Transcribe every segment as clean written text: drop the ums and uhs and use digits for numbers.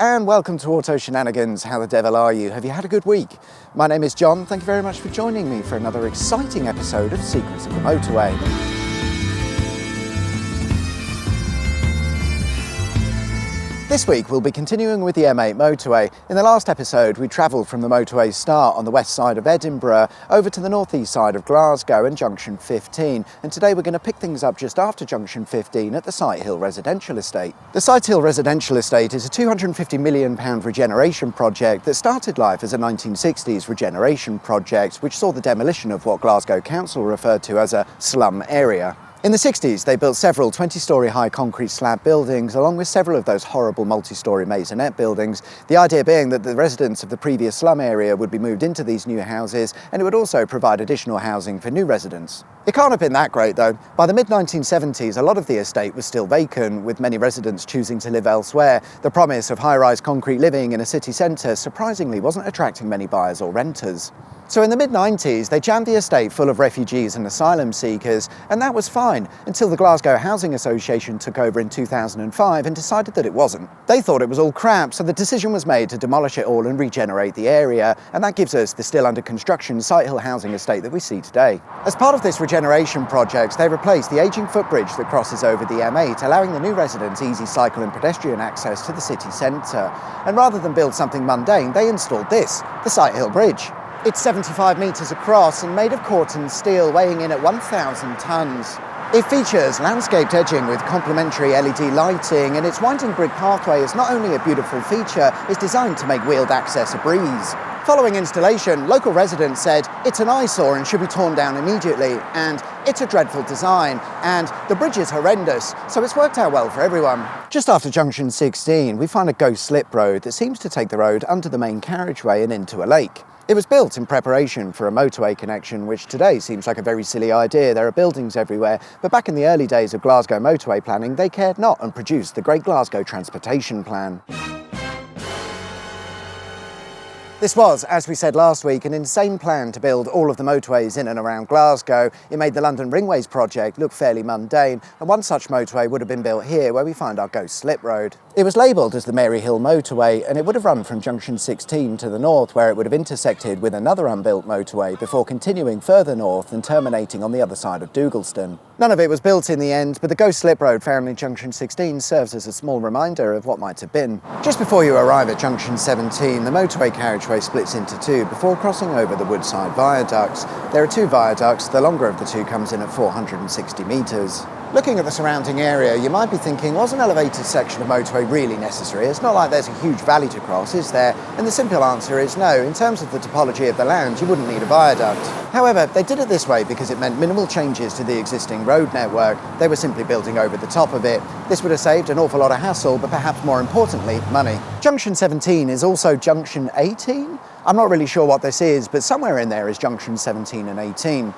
and welcome to Auto Shenanigans. How the devil are you? Have you had a good week? My name is John. Thank you very much for joining me for another exciting episode of Secrets of the Motorway. This week we'll be continuing with the M8 motorway. In the last episode we travelled from the motorway's start on the west side of Edinburgh over to the northeast side of Glasgow and junction 15, and today we're going to pick things up just after junction 15 at the Sighthill Residential Estate. The Sighthill Residential Estate is a £250 million regeneration project that started life as a 1960s regeneration project which saw the demolition of what Glasgow Council referred to as a slum area. In the 60s, they built several 20-storey high concrete slab buildings, along with several of those horrible multi-storey maisonette buildings, the idea being that the residents of the previous slum area would be moved into these new houses, and it would also provide additional housing for new residents. It can't have been that great though. By the mid-1970s, a lot of the estate was still vacant, with many residents choosing to live elsewhere. The promise of high-rise concrete living in a city centre surprisingly wasn't attracting many buyers or renters. So in the mid-90s, they jammed the estate full of refugees and asylum seekers, and that was fine, until the Glasgow Housing Association took over in 2005 and decided that it wasn't. They thought it was all crap, so the decision was made to demolish it all and regenerate the area, and that gives us the still under construction Sighthill housing estate that we see today. As part of this regeneration project, they replaced the ageing footbridge that crosses over the M8, allowing the new residents easy cycle and pedestrian access to the city centre. And rather than build something mundane, they installed this, the Sighthill Bridge. It's 75 metres across and made of Corten steel, weighing in at 1,000 tonnes. It features landscaped edging with complementary LED lighting, and its winding brick pathway is not only a beautiful feature, it's designed to make wheeled access a breeze. Following installation, local residents said it's an eyesore and should be torn down immediately, and it's a dreadful design, and the bridge is horrendous, so it's worked out well for everyone. Just after junction 16, we find a ghost slip road that seems to take the road under the main carriageway and into a lake. It was built in preparation for a motorway connection, which today seems like a very silly idea. There are buildings everywhere, but back in the early days of Glasgow motorway planning, they cared not and produced the Great Glasgow Transportation Plan. This was, as we said last week, an insane plan to build all of the motorways in and around Glasgow. It made the London Ringways project look fairly mundane, and one such motorway would have been built here where we find our ghost slip road. It was labelled as the Maryhill Motorway, and it would have run from junction 16 to the north, where it would have intersected with another unbuilt motorway before continuing further north and terminating on the other side of Dougalston. None of it was built in the end, but the ghost slip road found in junction 16 serves as a small reminder of what might have been. Just before you arrive at junction 17, the motorway carriageway splits into two before crossing over the Woodside Viaducts. There are two viaducts, the longer of the two comes in at 460 metres. Looking at the surrounding area, you might be thinking, was an elevated section of motorway really necessary? It's not like there's a huge valley to cross, is there? And the simple answer is no. In terms of the topology of the land, you wouldn't need a viaduct. However, they did it this way because it meant minimal changes to the existing road network. They were simply building over the top of it. This would have saved an awful lot of hassle, but perhaps more importantly, money. Junction 17 is also junction 18? I'm not really sure what this is, but somewhere in there is junction 17 and 18.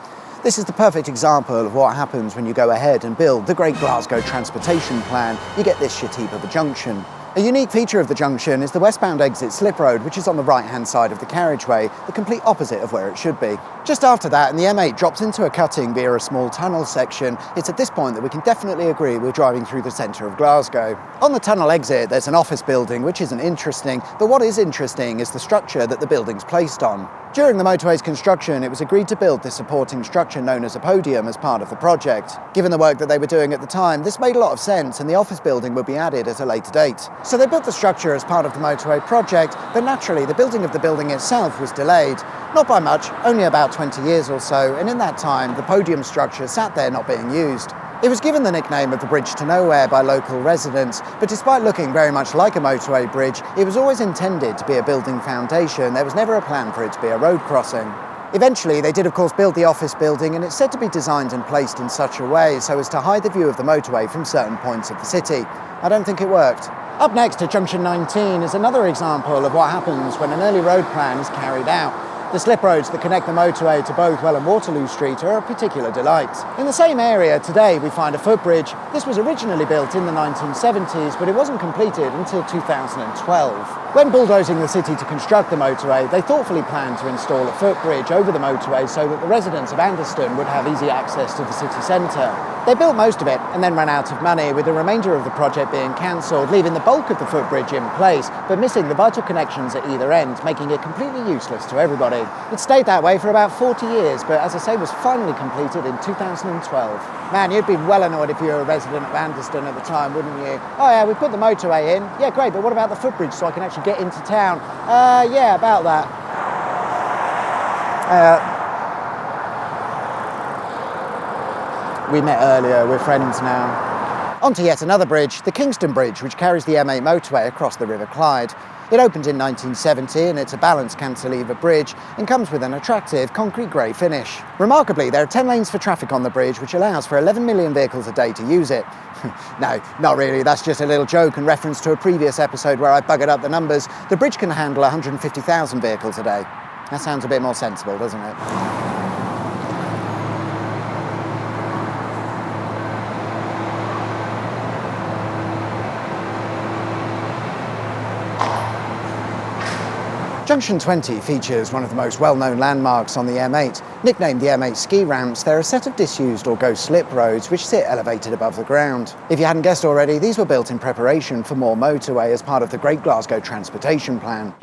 This is the perfect example of what happens when you go ahead and build the Great Glasgow Transportation Plan. You get this shit heap of a junction. A unique feature of the junction is the westbound exit slip road, which is on the right-hand side of the carriageway, the complete opposite of where it should be. Just after that, and the M8 drops into a cutting via a small tunnel section, it's at this point that we can definitely agree we're driving through the centre of Glasgow. On the tunnel exit, there's an office building, which isn't interesting, but what is interesting is the structure that the building's placed on. During the motorway's construction, it was agreed to build this supporting structure known as a podium as part of the project. Given the work that they were doing at the time, this made a lot of sense, and the office building would be added at a later date. So they built the structure as part of the motorway project, but naturally the building of the building itself was delayed. Not by much, only about 20 years or so, and in that time the podium structure sat there not being used. It was given the nickname of the Bridge to Nowhere by local residents, but despite looking very much like a motorway bridge, it was always intended to be a building foundation. There was never a plan for it to be a road crossing. Eventually, they did of course build the office building, and it's said to be designed and placed in such a way so as to hide the view of the motorway from certain points of the city. I don't think it worked. Up next at junction 19 is another example of what happens when an early road plan is carried out. The slip roads that connect the motorway to Bothwell and Waterloo Street are a particular delight. In the same area today we find a footbridge. This was originally built in the 1970s, but it wasn't completed until 2012. When bulldozing the city to construct the motorway, they thoughtfully planned to install a footbridge over the motorway so that the residents of Anderston would have easy access to the city centre. They built most of it and then ran out of money, with the remainder of the project being cancelled, leaving the bulk of the footbridge in place, but missing the vital connections at either end, making it completely useless to everybody. It stayed that way for about 40 years, but as I say, was finally completed in 2012. Man, you'd be well annoyed if you were a resident of Anderston at the time, wouldn't you? Oh yeah, we put the motorway in. Yeah, great, but what about the footbridge so I can actually get into town? Yeah, about that. We met earlier, we're friends now. On to yet another bridge, the Kingston Bridge, which carries the M8 motorway across the River Clyde. It opened in 1970 and it's a balanced cantilever bridge and comes with an attractive concrete grey finish. Remarkably, there are 10 lanes for traffic on the bridge, which allows for 11 million vehicles a day to use it. No, not really, that's just a little joke in reference to a previous episode where I buggered up the numbers. The bridge can handle 150,000 vehicles a day. That sounds a bit more sensible, doesn't it? Junction 20 features one of the most well-known landmarks on the M8. Nicknamed the M8 ski ramps, they're a set of disused or ghost slip roads which sit elevated above the ground. If you hadn't guessed already, these were built in preparation for more motorway as part of the Great Glasgow Transportation Plan.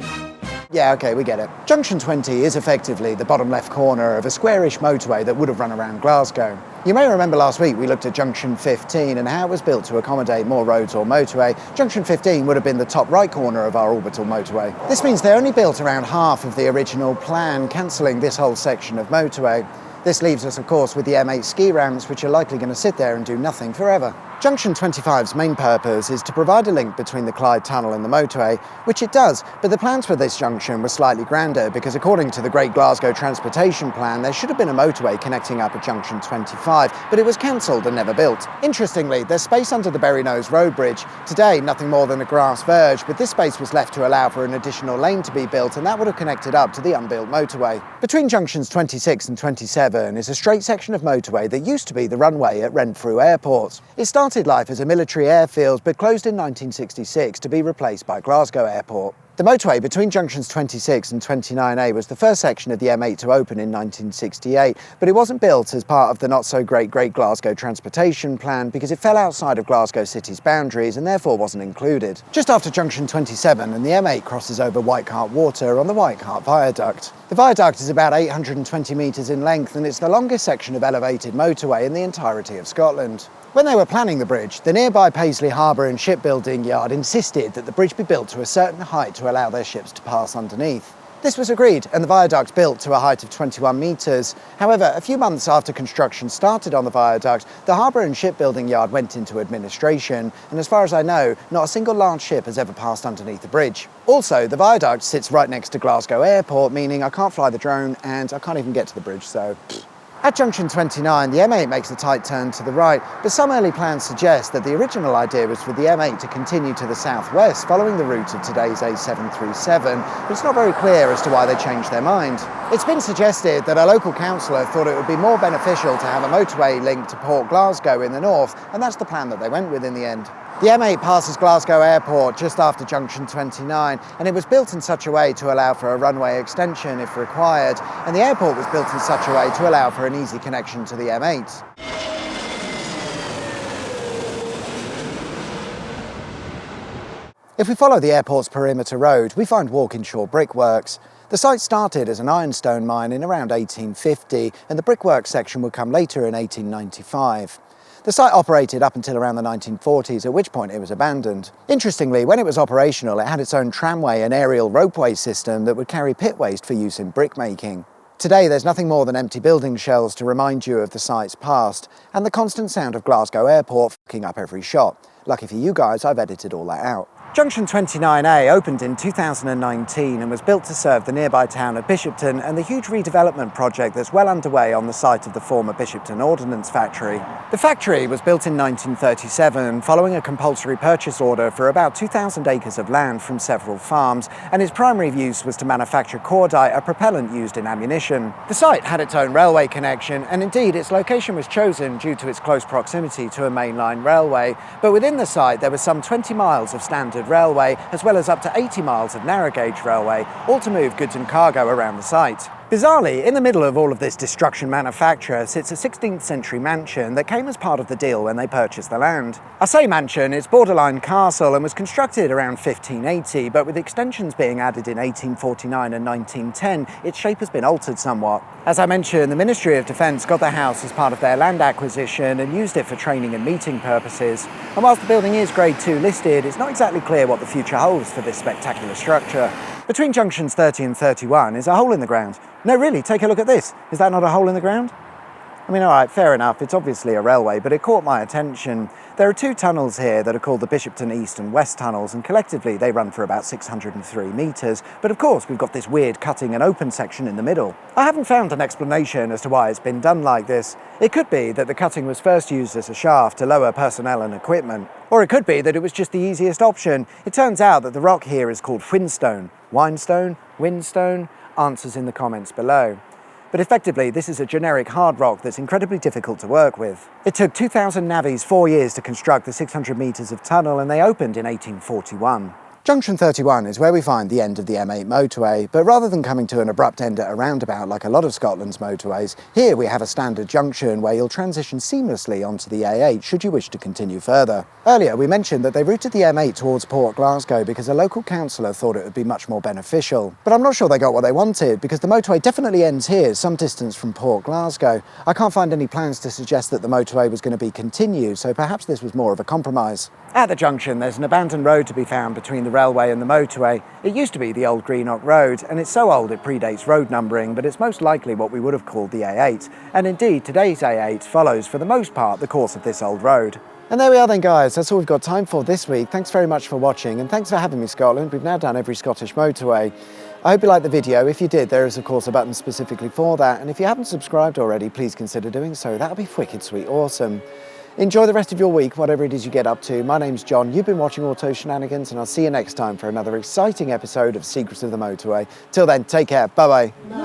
Yeah, okay, we get it. Junction 20 is effectively the bottom left corner of a squarish motorway that would have run around Glasgow. You may remember last week we looked at Junction 15 and how it was built to accommodate more roads or motorway. Junction 15 would have been the top right corner of our orbital motorway. This means they only built around half of the original plan, cancelling this whole section of motorway. This leaves us, of course, with the M8 ski ramps, which are likely going to sit there and do nothing forever. Junction 25's main purpose is to provide a link between the Clyde Tunnel and the motorway, which it does, but the plans for this junction were slightly grander because according to the Great Glasgow Transportation Plan, there should have been a motorway connecting up at Junction 25, but it was cancelled and never built. Interestingly, there's space under the Berrynose Road Bridge. Today, nothing more than a grass verge, but this space was left to allow for an additional lane to be built, and that would have connected up to the unbuilt motorway. Between Junctions 26 and 27 is a straight section of motorway that used to be the runway at Renfrew Airport. It started life as a military airfield but closed in 1966 to be replaced by Glasgow Airport. The motorway between Junctions 26 and 29A was the first section of the M8 to open in 1968, but it wasn't built as part of the not-so-great Great Glasgow Transportation Plan because it fell outside of Glasgow City's boundaries and therefore wasn't included. Just after Junction 27 and the M8 crosses over White Cart Water on the White Cart Viaduct. The viaduct is about 820 metres in length and it's the longest section of elevated motorway in the entirety of Scotland. When they were planning the bridge, the nearby Paisley Harbour and Shipbuilding Yard insisted that the bridge be built to a certain height to allow their ships to pass underneath. This was agreed and the viaduct built to a height of 21 metres. However, a few months after construction started on the viaduct, the Harbour and Shipbuilding Yard went into administration, and as far as I know, not a single large ship has ever passed underneath the bridge. Also, the viaduct sits right next to Glasgow Airport, meaning I can't fly the drone and I can't even get to the bridge, so... At Junction 29, the M8 makes a tight turn to the right, but some early plans suggest that the original idea was for the M8 to continue to the southwest, following the route of today's A737, but it's not very clear as to why they changed their mind. It's been suggested that a local councillor thought it would be more beneficial to have a motorway link to Port Glasgow in the north, and that's the plan that they went with in the end. The M8 passes Glasgow Airport just after Junction 29, and it was built in such a way to allow for a runway extension if required, and the airport was built in such a way to allow for an easy connection to the M8. If we follow the airport's perimeter road, we find Walkinshaw Brickworks. The site started as an ironstone mine in around 1850, and the brickworks section would come later in 1895. The site operated up until around the 1940s, at which point it was abandoned. Interestingly, when it was operational, it had its own tramway and aerial ropeway system that would carry pit waste for use in brick making. Today, there's nothing more than empty building shells to remind you of the site's past, and the constant sound of Glasgow Airport f***ing up every shot. Lucky for you guys, I've edited all that out. Junction 29A opened in 2019 and was built to serve the nearby town of Bishopton and the huge redevelopment project that's well underway on the site of the former Bishopton Ordnance Factory. The factory was built in 1937 following a compulsory purchase order for about 2,000 acres of land from several farms, and its primary use was to manufacture cordite, a propellant used in ammunition. The site had its own railway connection, and indeed its location was chosen due to its close proximity to a mainline railway, but within the site there was some 20 miles of standard railway, as well as up to 80 miles of narrow gauge railway, all to move goods and cargo around the site. Bizarrely, in the middle of all of this destruction manufacture sits a 16th century mansion that came as part of the deal when they purchased the land. I say mansion, it's borderline castle and was constructed around 1580, but with extensions being added in 1849 and 1910, its shape has been altered somewhat. As I mentioned, the Ministry of Defence got the house as part of their land acquisition and used it for training and meeting purposes. And whilst the building is Grade 2 listed, it's not exactly clear what the future holds for this spectacular structure. Between junctions 30 and 31 is a hole in the ground. No, really, take a look at this. Is that not a hole in the ground? I mean, all right, fair enough, it's obviously a railway, but it caught my attention. There are two tunnels here that are called the Bishopton East and West tunnels, and collectively they run for about 603 metres. But of course, we've got this weird cutting and open section in the middle. I haven't found an explanation as to why it's been done like this. It could be that the cutting was first used as a shaft to lower personnel and equipment. Or it could be that it was just the easiest option. It turns out that the rock here is called whinstone. Whinstone? Whinstone? Answers in the comments below. But effectively, this is a generic hard rock that's incredibly difficult to work with. It took 2,000 navvies 4 years to construct the 600 metres of tunnel, and they opened in 1841. Junction 31 is where we find the end of the M8 motorway, but rather than coming to an abrupt end at a roundabout like a lot of Scotland's motorways, here we have a standard junction where you'll transition seamlessly onto the A8 should you wish to continue further. Earlier we mentioned that they routed the M8 towards Port Glasgow because a local councillor thought it would be much more beneficial. But I'm not sure they got what they wanted, because the motorway definitely ends here, some distance from Port Glasgow. I can't find any plans to suggest that the motorway was going to be continued, so perhaps this was more of a compromise. At the junction there's an abandoned road to be found between the railway and the motorway. It used to be the old Greenock Road, and it's so old it predates road numbering, but it's most likely what we would have called the A8. And indeed, today's A8 follows for the most part the course of this old road. And there we are then, guys, that's all we've got time for this week. Thanks very much for watching, and thanks for having me, Scotland. We've now done every Scottish motorway. I hope you liked the video. If you did, there is of course a button specifically for that, and if you haven't subscribed already, please consider doing so. That would be wicked sweet awesome. Enjoy the rest of your week, whatever it is you get up to. My name's John, you've been watching Auto Shenanigans, and I'll see you next time for another exciting episode of Secrets of the Motorway. Till then, take care, bye-bye.